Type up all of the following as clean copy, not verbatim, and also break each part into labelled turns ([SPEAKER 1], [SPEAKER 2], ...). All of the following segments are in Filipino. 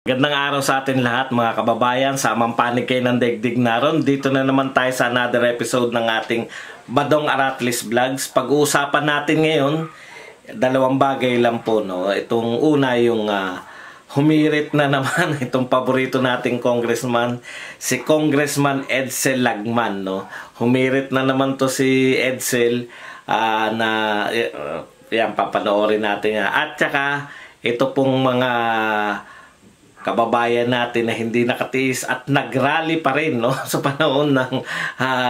[SPEAKER 1] Gandang araw sa atin lahat mga kababayan, samang panig kayo ng daigdig naron. Dito na naman tayo sa another episode ng ating Badong Aratlis Vlogs. Pag-uusapan natin ngayon, dalawang bagay lang po. No? Itong una yung humirit na naman itong paborito nating congressman, si Congressman Edsel Lagman. No? Humirit na naman to si Edsel yan, papanoorin natin nga. At saka ito pong mga kababayan natin na hindi nakatiis at nagrally pa rin no sa panahon ng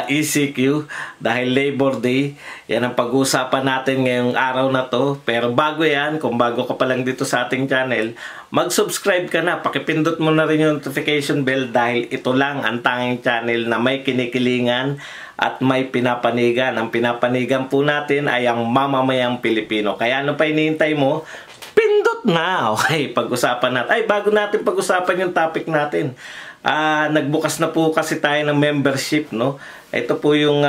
[SPEAKER 1] ECQ dahil Labor Day. Yan ang pag-uusapan natin ngayong araw na to. Pero bago yan, kung bago ka pa lang dito sa ating channel, mag-subscribe ka na, pakipindot mo na rin yung notification bell dahil ito lang ang tanging channel na may kinikilingan at may pinapanigan. Ang pinapanigan po natin ay ang mamamayang Pilipino. Kaya ano pa hinihintay mo? Pindot na! Okay, pag-usapan natin. Ay, bago natin pag-usapan yung topic natin. Nagbukas na po kasi tayo ng membership, no? Ito po yung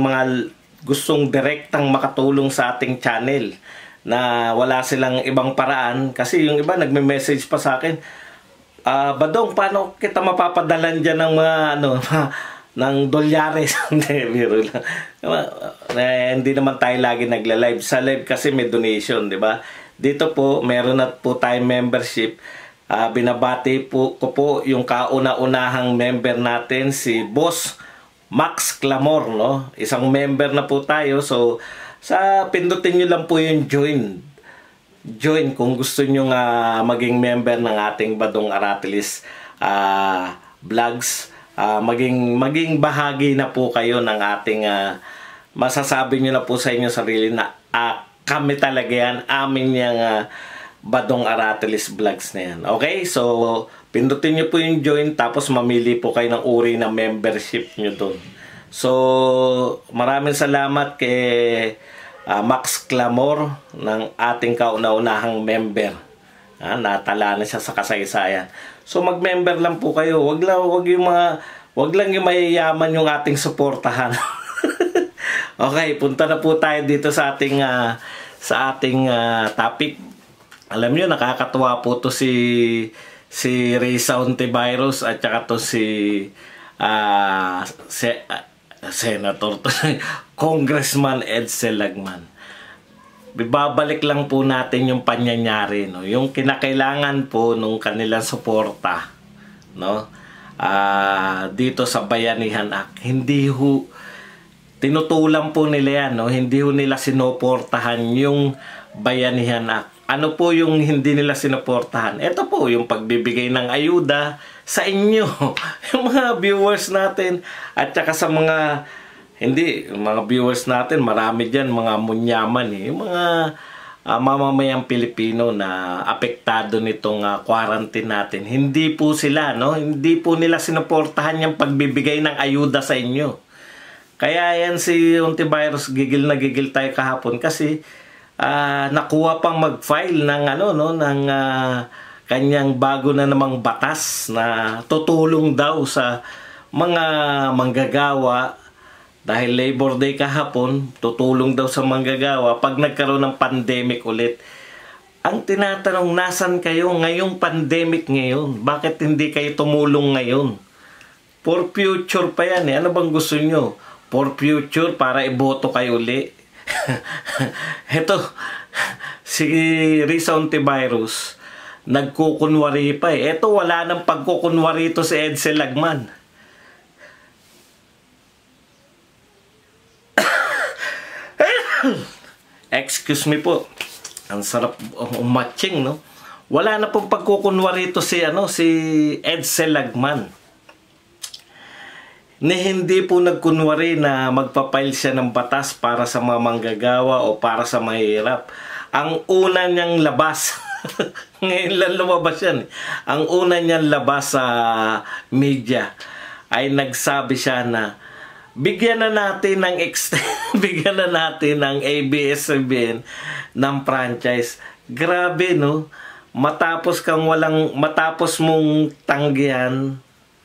[SPEAKER 1] mga gustong direktang makatulong sa ating channel na wala silang ibang paraan. Kasi yung iba nagme-message pa sa akin, Badong, paano kita mapapadalan dyan ng mga ng dolyares? Biro lang. Hindi naman tayo lagi nagla-live. Sa live kasi may donation, di ba? Dito po, meron na po tayong membership. Binabati po ko po yung kauna-unahang member natin, si Boss Max Clamor, no? Isang member na po tayo. So, pindutin nyo lang po yung join. Join kung gusto nyo maging member ng ating Badong Aratlis vlogs. Maging bahagi na po kayo ng ating masasabi nyo na po sa inyo sarili na kami talaga yan, amin yung Badong Aratlis Vlogs na yan. Okay? So, pindutin nyo po yung join tapos mamili po kayo ng uri ng membership nyo doon. So, maraming salamat kay Max Clamor ng ating kauna-unahang member. Natala na siya sa kasaysayan. So, mag-member lang po kayo. Wag lang yung mayayaman yung ating suportahan. Okay, punta na po tayo dito sa ating topic. Alam niyo, nakakatuwa po to si Risa Hontiveros at saka to Senator to, Congressman Edsel Lagman. Bibabalik lang po natin yung panyanyari, no? Yung kinakailangan po nung kanilang suporta, no? Dito sa Bayanihan Act. Hindi tinutulan po nila yan, no? Hindi nila sinuportahan yung Bayanihan Act. Ano po yung hindi nila sinuportahan? Ito po yung pagbibigay ng ayuda sa inyo, yung mga viewers natin, at saka sa mga viewers natin, marami dyan, mga munyaman, yung mga mamamayang Pilipino na apektado nitong quarantine natin. Hindi po sila, no? Hindi po nila sinuportahan yung pagbibigay ng ayuda sa inyo. Kaya yan si Hontiveros, gigil na gigil tayo kahapon kasi nakuha pang mag-file ng ng kanyang bago na namang batas na tutulong daw sa mga manggagawa dahil Labor Day kahapon, tutulong daw sa manggagawa pag nagkaroon ng pandemic ulit. Ang tinatanong, nasan kayo ngayong pandemic ngayon? Bakit hindi kayo tumulong ngayon? For future pa yan eh. Ano bang gusto nyo? For future, para iboto kayo uli. Ito, si Risa Hontiveros, nagkukunwari pa eh. Ito, wala nang pagkukunwari ito si Edsel Lagman. Excuse me po. Ang sarap umatching, no? Wala na pong pagkukunwari ito si Edsel Lagman. Hindi po nagkunwari na magpapail siya ng batas para sa mga manggagawa o para sa mahirap. Ang una niyang labas, ngayon lang lumabas yan, ang una niyang labas sa media ay nagsabi siya na bigyan na natin ng ABS-CBN ng franchise. Grabe, no? Matapos mong tanggihan,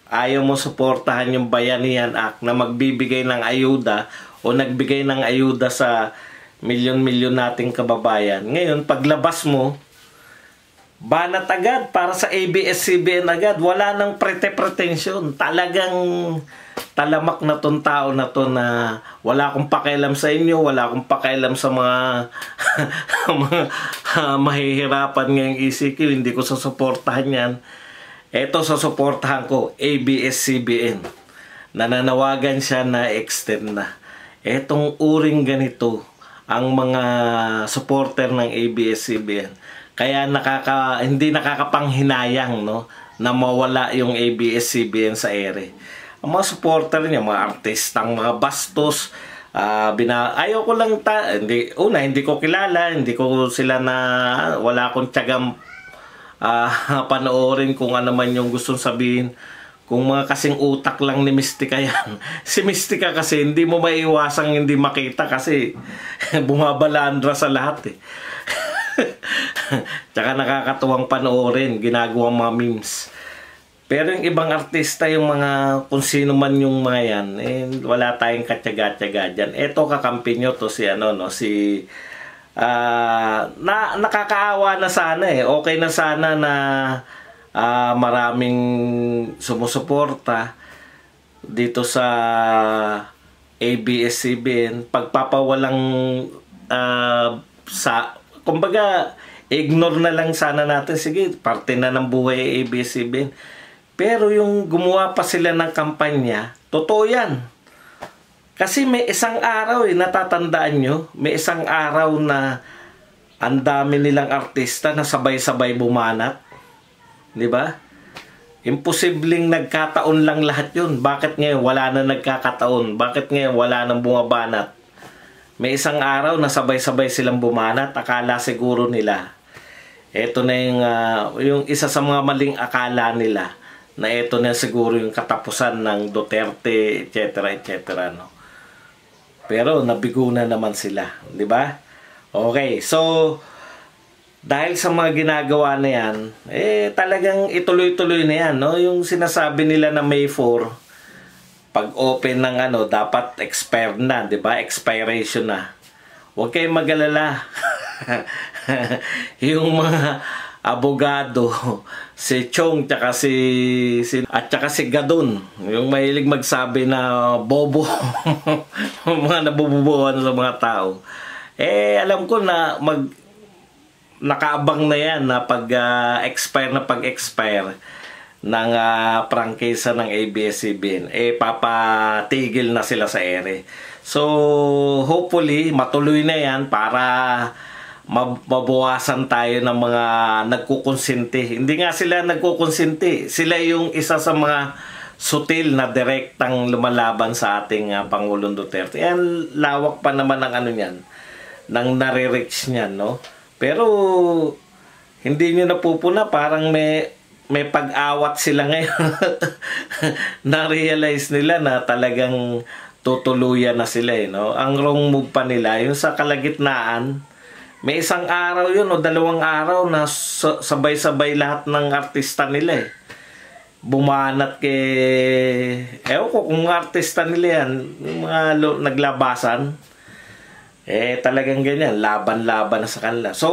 [SPEAKER 1] ayaw mo suportahan yung Bayanihan Act na magbibigay ng ayuda o nagbigay ng ayuda sa milyon-milyon nating kababayan. Ngayon, paglabas mo, banat agad para sa ABS-CBN agad. Wala nang pretension. Talagang talamak na tong tao na to na wala akong pakialam sa inyo, wala akong pakialam sa mga mga mahihirapan ngayong ECQ. Hindi ko susuportahan yan. Eto, susuportahan ko, ABS-CBN. Nananawagan siya na extend na. Etong uring ganito ang mga supporter ng ABS-CBN. Kaya hindi nakakapanghinayang, no, na mawala yung ABS-CBN sa ere. Ang mga supporter niya, mga artistang mga bastos, ayaw ko lang hindi ko kilala, hindi ko sila wala akong tiyagang panoorin kung ano man yung gustong sabihin. Kung mga kasing utak lang ni Mystica yan. Si Mystica kasi hindi mo maiiwasang hindi makita kasi bumabalandra sa lahat eh. Tsaka nakakatuwang panoorin, ginagawang mga memes. Pero yung ibang artista, yung mga kung sino man yung mga yan, wala tayong katyaga-tyaga dyan. Eto kakampi nyo to si nakakaawa na sana eh. Okay na sana na maraming sumusuporta dito sa ABS-CBN. Pagpapawalang kumbaga, ignore na lang sana natin. Sige, parte na ng buhay ABS-CBN. Pero yung gumawa pa sila ng kampanya, totoo yan. Kasi may isang araw natatandaan nyo, may isang araw na ang dami nilang artista na sabay-sabay bumanat. Di ba? Imposibleng nagkataon lang lahat yun. Bakit ngayon wala na nagkakataon? Bakit ngayon wala nang bumabanat? May isang araw na sabay-sabay silang bumanat. Akala siguro nila. Ito na yung isa sa mga maling akala nila na ito na siguro yung katapusan ng Duterte, etc. etc. No? Pero nabigo na naman sila. Di ba? Okay, so dahil sa mga ginagawa na yan, talagang ituloy-tuloy na yan. No? Yung sinasabi nila na May 4, pag open ng dapat expired na, 'di ba? Expiration na. Huwag kayong mag-alala. Yung mga abogado, si Chong tsaka si Gadon, yung mahilig magsabi na bobo, mga nabububuhan sa mga tao. Alam ko na nakaabang na yan na pag-expire ng prangkisa ng ABS-CBN, papatigil na sila sa ere. So, hopefully, matuloy na yan para mabawasan tayo ng mga nagkukonsinti. Hindi nga sila nagkukonsinti. Sila yung isa sa mga sutil na direktang lumalaban sa ating Pangulong Duterte. Yan, lawak pa naman ng niyan, ng nare-reach niyan, no? Pero, hindi nyo napupuna, parang may pag-awat sila ngayon. Na-realize nila na talagang tutuluyan na sila no? Ang wrong move pa nila, yung sa kalagitnaan, may isang araw yun o 2 araw na sabay-sabay lahat ng artista nila bumanat ewan ko kung artista nila yan, yung mga naglabasan, talagang ganyan, laban-laban na sa kanila. So,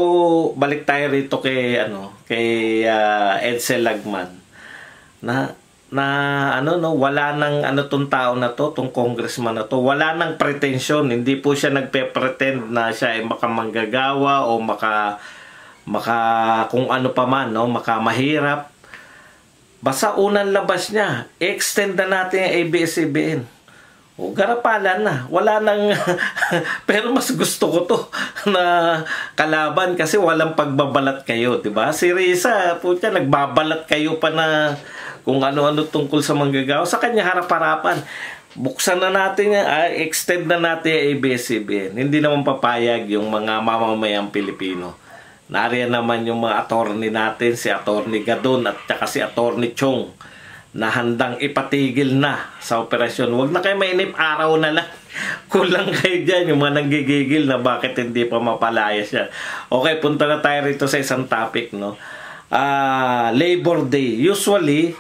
[SPEAKER 1] balik tayo rito kay Edsel Lagman. Wala nang tong tao na to, tong congressman na to, wala nang pretensyon. Hindi po siya nagpe-pretend na siya ay makamanggagawa o kung ano pa man, no, makamahirap. Basta unang labas niya, extend na natin ang ABS-CBN. O, garapalan na. Wala nang pero mas gusto ko to na kalaban kasi walang pagbabalat kayo, 'di ba? Si Risa, puta, nagbabalat kayo pa na kung ano-ano tungkol sa manggagawa. Sa kanya harap-harapan. Buksan na natin extend na natin ang ABS-CBN. Hindi naman papayag yung mga mamamayang Pilipino. Nariyan naman yung mga attorney natin, si Attorney Gadon at saka si Attorney Chong, na handang ipatigil na sa operasyon. Huwag na kayo mainip, araw na lang. Kulang kayo dyan, yung mga nanggigigil na bakit hindi pa mapalaya siya. Okay, punta na tayo rito sa isang topic, no? Labor Day. Usually,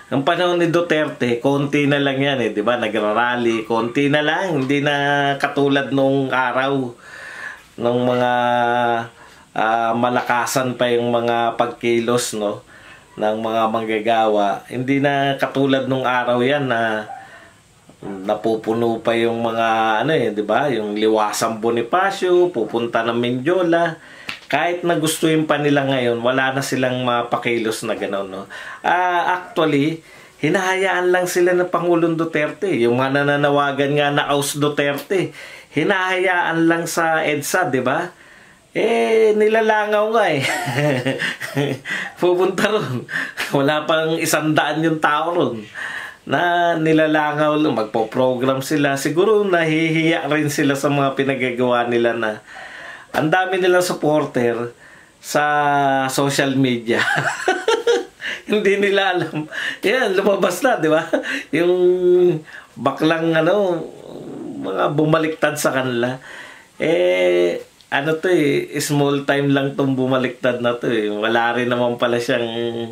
[SPEAKER 1] ang panahon ni Duterte, konti na lang yan di ba? Nagrarally, konti na lang. Hindi na katulad nung araw, nung mga malakasan pa yung mga pagkilos, no, ng mga manggagawa. Hindi na katulad nung araw yan na napupuno pa yung mga ano eh, 'di ba? Yung Liwasang Bonifacio, pupunta ng Mendiola. Kahit na gustuin pa nila ngayon, wala na silang mapakilos na gano'n, no. Actually, hinahayaan lang sila ng Pangulong Duterte. Yung mga nananawagan nga na Aus Duterte, hinahayaan lang sa EDSA, 'di ba? Nilalangaw nga eh. Pupunta ron. Wala pang 100 yung tao ron. Na nilalangaw lang. Magpo-program sila. Siguro nahihiya rin sila sa mga pinagagawa nila na ang dami nilang supporter sa social media. Hindi nila alam. Yan, lumabas na, di ba? Yung baklang mga bumaliktad sa kanila. Ano to small time lang tong bumaliktad na to eh. Wala rin naman pala siyang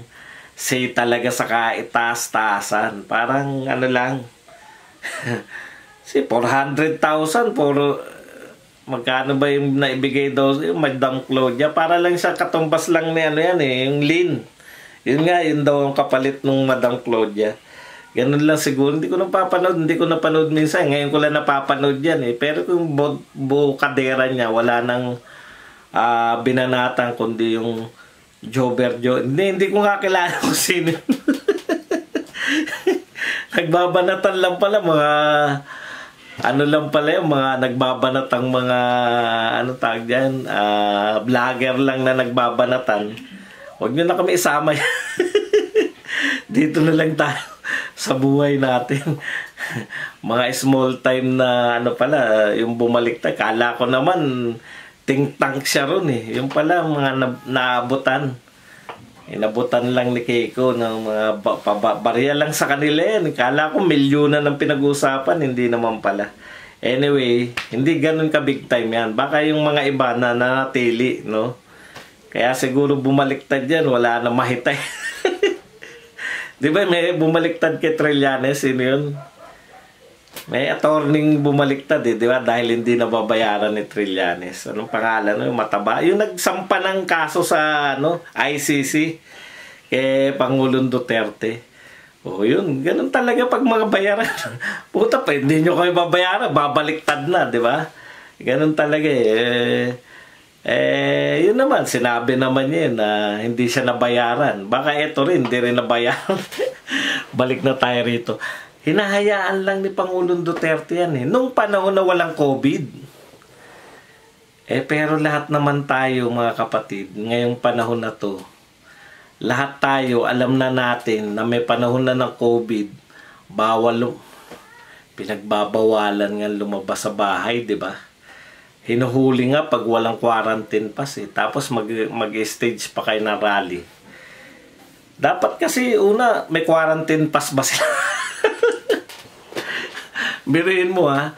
[SPEAKER 1] say talaga sa kaitaas-taasan. Parang ano lang. Si 400,000 for magkano ba yung naibigay daw yung Madam Claudia? Para lang siya katumbas lang ni yung Lin. Yun nga, yun daw ang kapalit ng Madam Claudia. Ganun lang siguro. Hindi ko napanood minsan. Ngayon ko lang napapanood yan eh. Pero kung bukadera niya, wala nang binanatan kundi yung Jober. Hindi ko nga kilala kung sino. Nagbabanatan lang pala mga mga nagbabanatang mga tawag dyan, vlogger lang na nagbabanatan. Huwag nyo na kami isama yan. Dito na lang tayo sa buhay natin. Mga small time na yung bumaliktad. Kala ko naman think tank siya ron eh. Yung pala mga naabutan. Inabutan lang ni Keiko ng mga barya lang sa kanila yan. Kala ko milyunan ng pinag-uusapan. Hindi naman pala. Anyway, hindi ganun ka big time yan. Baka yung mga iba na nanatili, no? Kaya siguro bumaliktad yan. Wala na mahitay. Di ba may bumaliktad kay Trillanes? Sino yun? May attorney bumaliktad eh, di ba? Dahil hindi nababayaran ni Trillanes. Anong pangalan? Yung mataba? Yung nagsampa ng kaso sa ICC kay Pangulong Duterte. Yun. Ganun talaga pag mga bayaran. Puta pa, hindi nyo kayo babayaran. Babaliktad na, di ba? Ganun talaga eh. Yun naman, sinabi naman niya na hindi siya nabayaran. Baka ito rin, hindi rin nabayaran. Balik na tayo rito. Hinahayaan lang ni Pangulong Duterte yan eh. Nung panahon na walang COVID. Pero lahat naman tayo mga kapatid, ngayong panahon na to, lahat tayo alam na natin na may panahon na ng COVID, pinagbabawalan nga lumabas sa bahay, di ba? Hinuhuli nga pag walang quarantine pass eh. Tapos mag-stage pa kayo ng rally. Dapat kasi una, may quarantine pass ba sila? Biruin mo ha.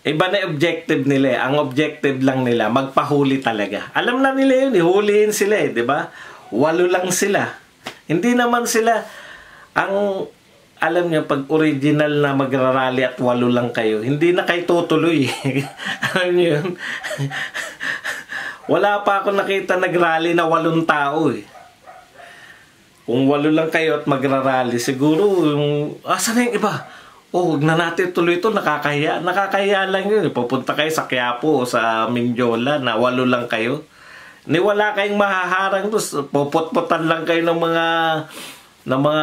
[SPEAKER 1] Iba na objective nila eh. Ang objective lang nila, magpahuli talaga. Alam na nila yun, ihulihin sila eh, di ba? 8 lang sila. Hindi naman sila alam niyo, pag original na magrarally at 8 lang kayo, hindi na kayo tutuloy. Alam niyo yun? Wala pa ako nakita nagrally na 8 tao eh. Kung 8 lang kayo at magrarally, siguro, asan na yung iba? Huwag na natin tuloy ito, nakakahiya. Nakakahiya lang yun. Pupunta kayo sa Quiapo o sa Mendiola na 8 lang kayo. Wala kayong mahaharang doon. Puput-putan lang kayo ng mga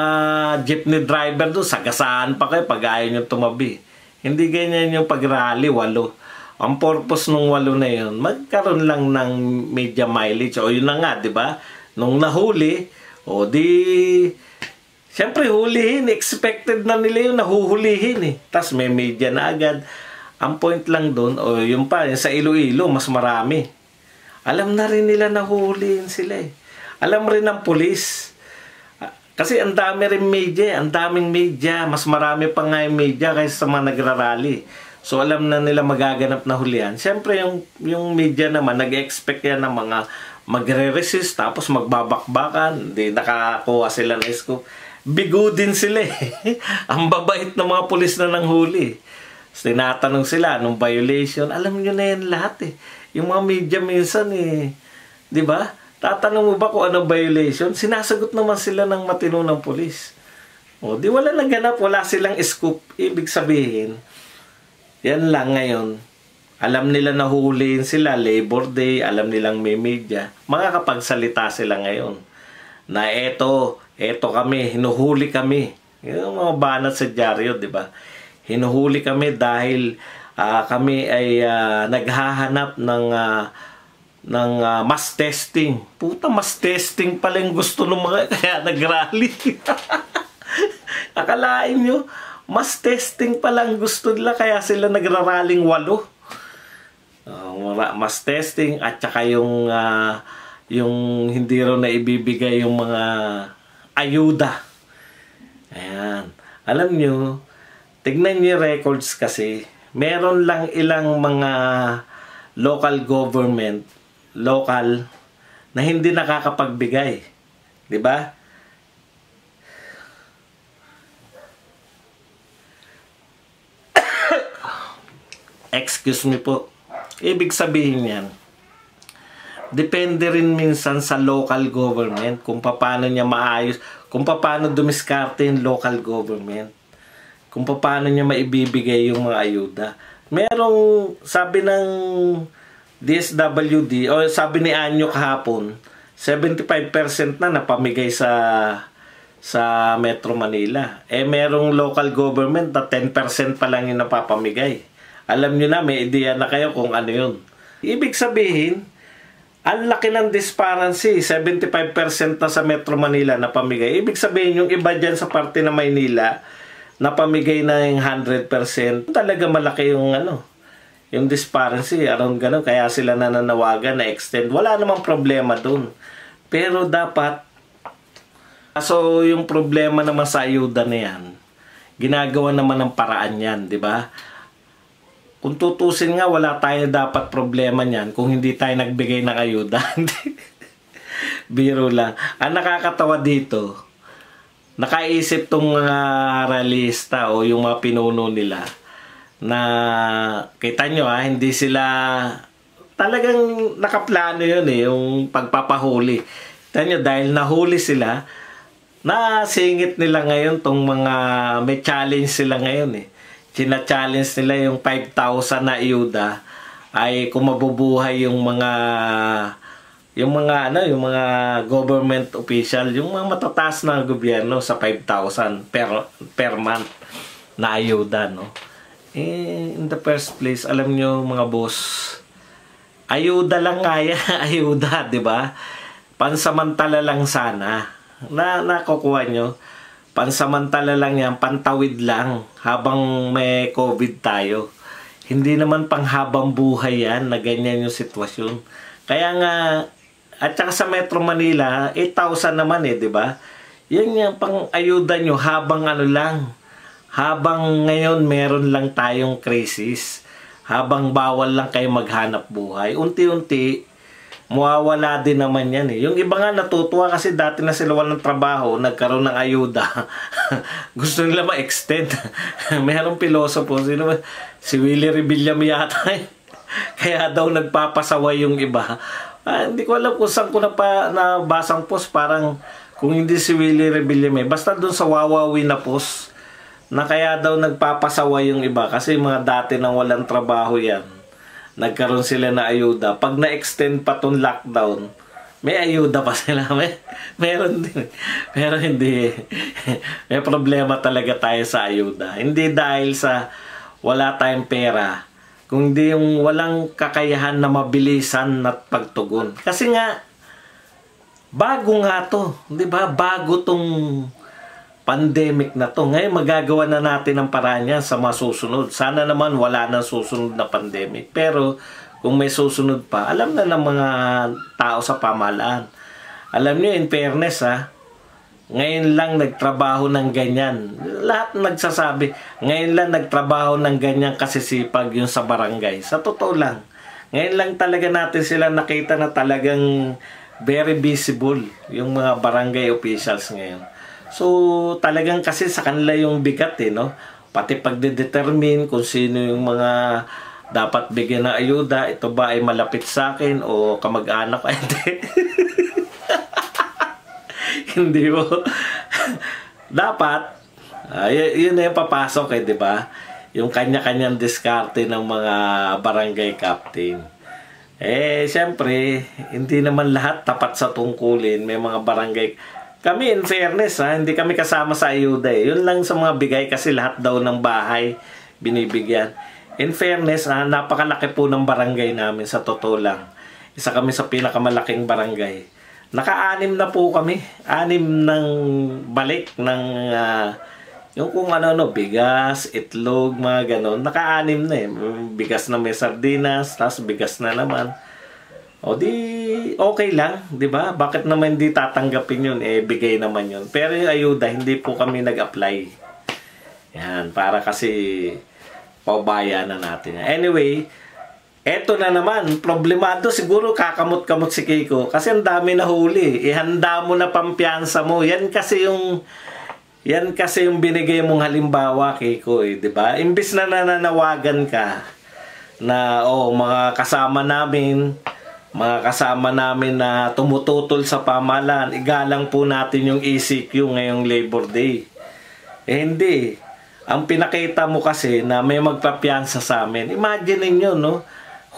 [SPEAKER 1] jeepney driver doon, sagasaan pa kayo pag ayaw nyo tumabi. Hindi ganyan yung pag-rally, 8. Ang purpose ng 8 na yun, magkaroon lang ng media mileage. O yun na nga, di ba? Nung nahuli, siyempre hulihin, expected na nila yung nahuhulihin eh. Tapos may media na agad. Ang point lang doon, yung sa Iloilo, mas marami. Alam na rin nila nahuhulihin sila eh. Alam rin ng pulis. Kasi ang dami rin media, ang daming media, mas marami pa nga yung media kaysa sa mga nagrarally. So alam na nila magaganap na hulihan. Siyempre yung media naman, nag-expect yan ng mga magre-resist, tapos magbabakbakan, hindi nakakuha sila ng scoop. Bigo din sila eh. Ang babait ng mga pulis na nanghuli. So, tinatanong sila, anong violation? Alam nyo na yan lahat eh. Yung mga media minsan eh, 'Di ba? Tatanong mo ba kung anong violation? Sinasagot naman sila ng matino ng pulis. O, di wala naganap, wala silang scoop. Ibig sabihin, yan lang ngayon. Alam nila na huhulihin sila, Labor Day, alam nilang may media. Makakapagsalita sila ngayon. Na eto kami, hinuhuli kami. Yung mga banat sa dyaryo, di ba? Hinuhuli kami dahil kami ay naghahanap ng mass testing. Puta, mass testing pala yung gusto ng mga kaya nag-rally. Akalain nyo, mass testing pala ang gusto nila kaya sila nagraraling 8. Mass testing at saka yung hindi raw na ibibigay yung mga ayuda. Ayan. Alam nyo, tignan nyo records kasi, meron lang ilang mga local government, na hindi nakakapagbigay. 'Di ba? Excuse me po. Ibig sabihin yan, depende rin minsan sa local government kung paano niya maayos, kung paano dumiskarte yung local government, kung paano niya maibibigay yung mga ayuda. Merong, sabi ng DSWD, o sabi ni Anyo kahapon, 75% na napamigay sa Metro Manila. Merong local government na 10% pa lang yung napapamigay. Alam nyo na, may idea na kayo kung ano yun. Ibig sabihin, ang laki ng disparity, 75% na sa Metro Manila na pamigay. Ibig sabihin, yung iba dyan sa parte na Maynila, napamigay na yung 100%. Talaga malaki yung yung disparity, around ganun. Kaya sila nananawagan na extend. Wala namang problema dun. Pero dapat, so yung problema naman sa ayuda na yan, ginagawa naman ng paraan yan, di ba? Kung tutusin nga, wala tayo dapat problema niyan kung hindi tayo nagbigay ng ayuda. Biro lang. Ang nakakatawa dito, nakaisip tong mga rallyista o yung mga pinuno nila na kita nyo hindi sila talagang nakaplano yun yung pagpapahuli. Kita nyo, dahil nahuli sila, nasingit nila ngayon tong mga may challenge sila ngayon China-challenge nila yung 5,000 na ayuda ay kung mabubuhay yung mga government official, yung mga matataas na gobyerno sa 5,000 per month na ayuda, no? In the first place, alam nyo mga boss, ayuda lang nga yan, ayuda, di ba? Pansamantala lang sana. Nakukuha nyo. Pansamantala lang yan, pantawid lang habang may COVID tayo. Hindi naman panghabang buhay yan na ganyan yung sitwasyon. Kaya nga, at saka sa Metro Manila, 8,000 naman di ba? Yan yung pang ayuda nyo habang habang ngayon meron lang tayong crisis. Habang bawal lang kayo maghanap buhay. Unti-unti, mawawala din naman yan Yung iba nga natutuwa kasi dati na sila walang trabaho, nagkaroon ng ayuda. Gusto nila ma-extend. Mayroong pilosopo, si Willie Rebillame yata. Kaya daw nagpapasaway yung iba. Hindi ko alam kung saan ko nabasang post. Parang kung hindi si Willie Rebillame, basta dun sa Wawawi na post, na kaya daw nagpapasaway yung iba. Kasi mga dati nang walang trabaho yan, nagkaroon sila na ayuda. Pag na-extend pa tong lockdown, may ayuda pa sila. Meron din. Pero hindi. May problema talaga tayo sa ayuda. Hindi dahil sa wala tayong pera, kundi yung walang kakayahan na mabilisan at pagtugon. Kasi nga, bago nga to. Di ba? Bago tong pandemic na to. Ngayon magagawa na natin ang paraan yan sa masusunod. Sana naman wala nang susunod na pandemic. Pero kung may susunod pa, alam na ng mga tao sa pamahalaan. Alam nyo, in fairness ngayon lang nagtrabaho ng ganyan. Lahat nagsasabi, ngayon lang nagtrabaho ng ganyan kasisipag yung sa barangay. Sa totoo lang. Ngayon lang talaga natin sila nakita na talagang very visible yung mga barangay officials ngayon. So, talagang kasi sa kanila yung bigat no? Pati pagdedetermine kung sino yung mga dapat bigyan ng ayuda. Ito ba ay malapit sa akin o kamag-anak? Ay, hindi. Hindi mo. Dapat, yun na yung papasok di ba? Yung kanya-kanyang diskarte ng mga barangay captain. Siyempre, hindi naman lahat tapat sa tungkulin. May mga barangay. Kami, in fairness, hindi kami kasama sa ayuda Yun lang sa mga bigay kasi lahat daw ng bahay binibigyan. In fairness, napakalaki po ng barangay namin sa totoo lang. Isa kami sa pinakamalaking barangay. Naka-anim na po kami. 6 ng balik ng yung kung bigas, itlog, mga ganon. Naka-6 na Bigas na may sardinas, tapos bigas na naman. O di, okay lang, di ba? Bakit naman hindi tatanggapin yun? Bigay naman yun. Pero yung ayuda, hindi po kami nag-apply. Yan, para kasi paubayanan natin. Anyway, eto na naman, problemado siguro kakamot-kamot si Kiko. Kasi ang dami na huli. Ihanda mo na pampiyansa mo. Yan kasi yung binigay mong halimbawa, Kiko, di ba? Imbis na nananawagan ka na, mga kasama namin na tumututol sa pamahalaan, igalang po natin yung ECQ ngayong Labor Day. Hindi. Ang pinakita mo kasi na may magpapiyansa sa amin. Imagine niyo, no?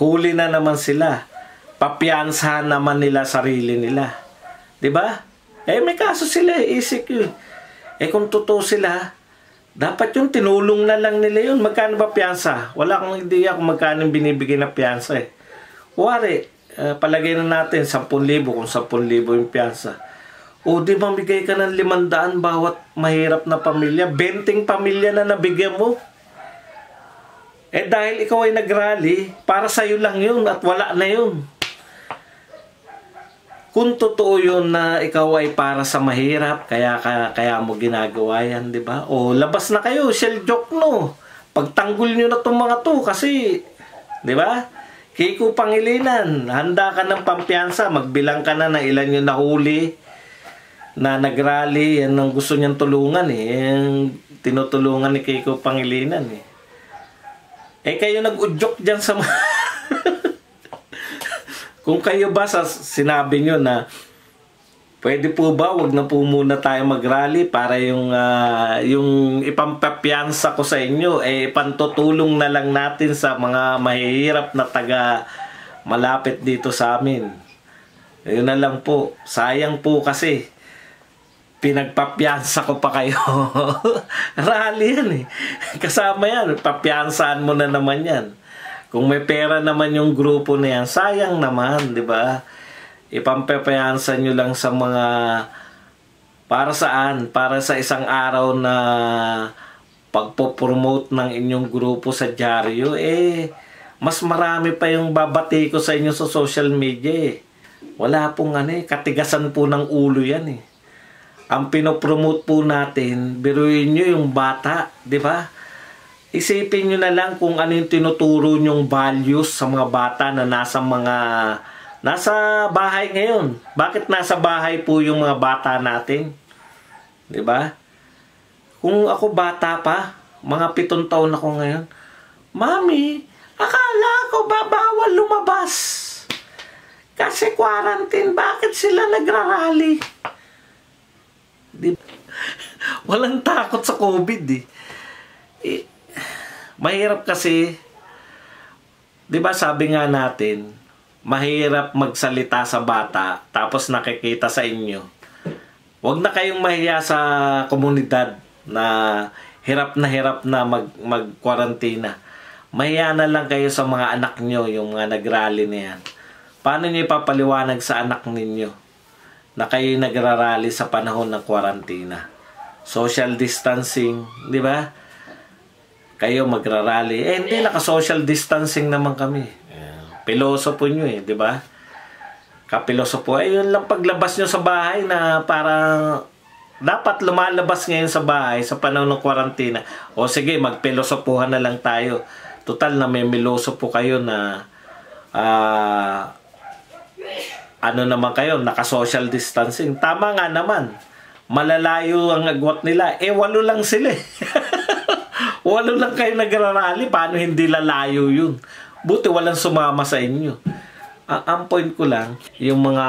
[SPEAKER 1] Huli na naman sila. Papiyansahan naman nila sarili nila. Di ba? May kaso sila, ECQ. Kung totoo sila, dapat yung tinulong na lang nila yun. Magkano ba piyansa? Wala akong ideya kung magkano binibigay na piyansa Kuwari, palagay na natin 10,000 kung 10,000 yung piyansa. O di ba bigay ka ng 500 bawat mahirap na pamilya? 20 pamilya na nabigyan mo. Dahil ikaw ay nagrally, para sa'yo lang yun at wala na yun. Kung totoo yun na ikaw ay para sa mahirap, kaya mo ginagawa yan, di ba? O labas na kayo, shell joke no. Pagtanggol nyo na itong mga to kasi, di ba? Kiko Pangilinan, handa ka ng pampiyansa, magbilang ka na ilan yung nahuli na nagrally, yan ang gusto niyang tulungan yung tinutulungan ni Kiko Pangilinan kayo nag-udyok dyan sa mga kung kayo ba sinabi nyo na pwede po ba wag na po muna tayo mag-rally para yung ipampapiyansa ko sa inyo pantutulong na lang natin sa mga mahihirap na taga malapit dito sa amin. Yun na lang po. Sayang po kasi pinagpapiyansa ko pa kayo. Rally yan kasama yan. Papiyansaan mo na naman yan. Kung may pera naman yung grupo na yan, sayang naman, di ba? Ipampepeyansa nyo lang sa mga para saan? Para sa isang araw na pagpo-promote ng inyong grupo sa dyaryo, mas marami pa yung babati ko sa inyo sa social media Wala pong katigasan po ng ulo yan Ang pinopromote po natin, biruin nyo yung bata, di ba? Isipin nyo na lang kung ano yung tinuturo nyong values sa mga bata na nasa bahay ngayon. Bakit nasa bahay po yung mga bata natin? Diba? Kung ako bata pa, mga 7 taon ako ngayon, Mami, akala ko ba bawal lumabas? Kasi quarantine, bakit sila nagrarally? Diba? Walang takot sa COVID Mahirap kasi, di ba sabi nga natin, mahirap magsalita sa bata tapos nakikita sa inyo. Huwag na kayong mahiya sa komunidad na hirap na mag-quarantina. Mahiya na lang kayo sa mga anak nyo, yung mga nagrally na yan. Paano nyo ipapaliwanag sa anak ninyo na kayo nagrarally sa panahon ng quarantina? Social distancing, di ba? Kayo magrarally. Hindi, naka-social distancing naman kami. Pilosopo nyo di ba? Kapilosopo. Yun lang paglabas nyo sa bahay na parang dapat lumalabas ngayon sa bahay sa panahon ng quarantine. O sige, magpilosopuhan na lang tayo. Total na may milosopo kayo na naman kayo, naka-social distancing. Tama nga naman. Malalayo ang agwat nila. 8 lang sila Walo lang kayo nagrarally, paano hindi lalayo yun? Buti walang sumama sa inyo. Ang point ko lang, yung mga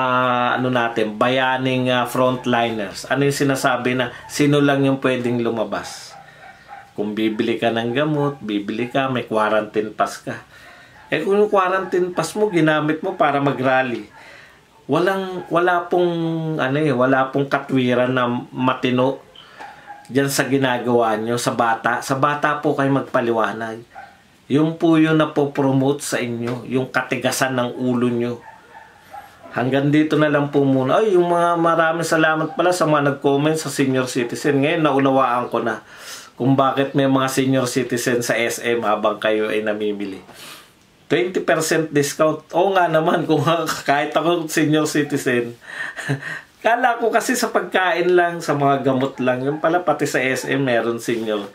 [SPEAKER 1] ano natin, bayaning frontliners, ano yung sinasabi na sino lang yung pwedeng lumabas? Kung bibili ka ng gamot, bibili ka, may quarantine pass ka. Eh kung yung quarantine pass mo, ginamit mo para mag-rally, wala pong katwiran na matino diyan sa ginagawa nyo sa bata. Sa bata po kayo magpaliwanag. Yung po yun na po promote sa inyo, yung katigasan ng ulo nyo. Hanggang dito na lang po muna. Ay, yung mga maraming salamat pala sa mga nag-comment sa senior citizen. Ngayon, naunawaan ko na kung bakit may mga senior citizen sa SM habang kayo ay namimili. 20% discount. Oo nga naman, kung kahit ako senior citizen, kala ko kasi sa pagkain lang, sa mga gamot lang. Yung pala pati sa SM meron senior.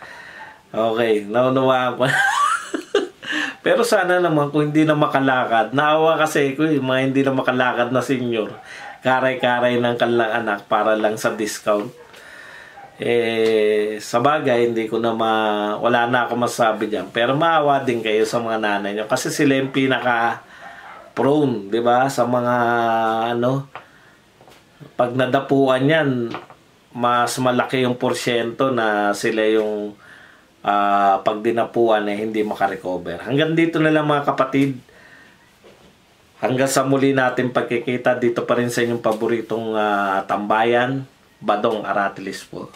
[SPEAKER 1] Okay, naunawaan ko. Pero sana naman kung hindi na makalakad, naawa kasi ko yung mga hindi na makalakad na senior, karay-karay ng kanilang anak para lang sa discount. Sa bagay, hindi ko na wala na ako masabi dyan. Pero maawa din kayo sa mga nanay nyo. Kasi sila yung pinaka-prone, di ba? Sa mga, pag nadapuan yan, mas malaki yung porsyento na sila yung pag dinapuan hindi makarecover. Hanggang dito na lang mga kapatid. Hanggang sa muli natin pagkikita dito pa rin sa inyong paboritong tambayan, Badong Aratilis po.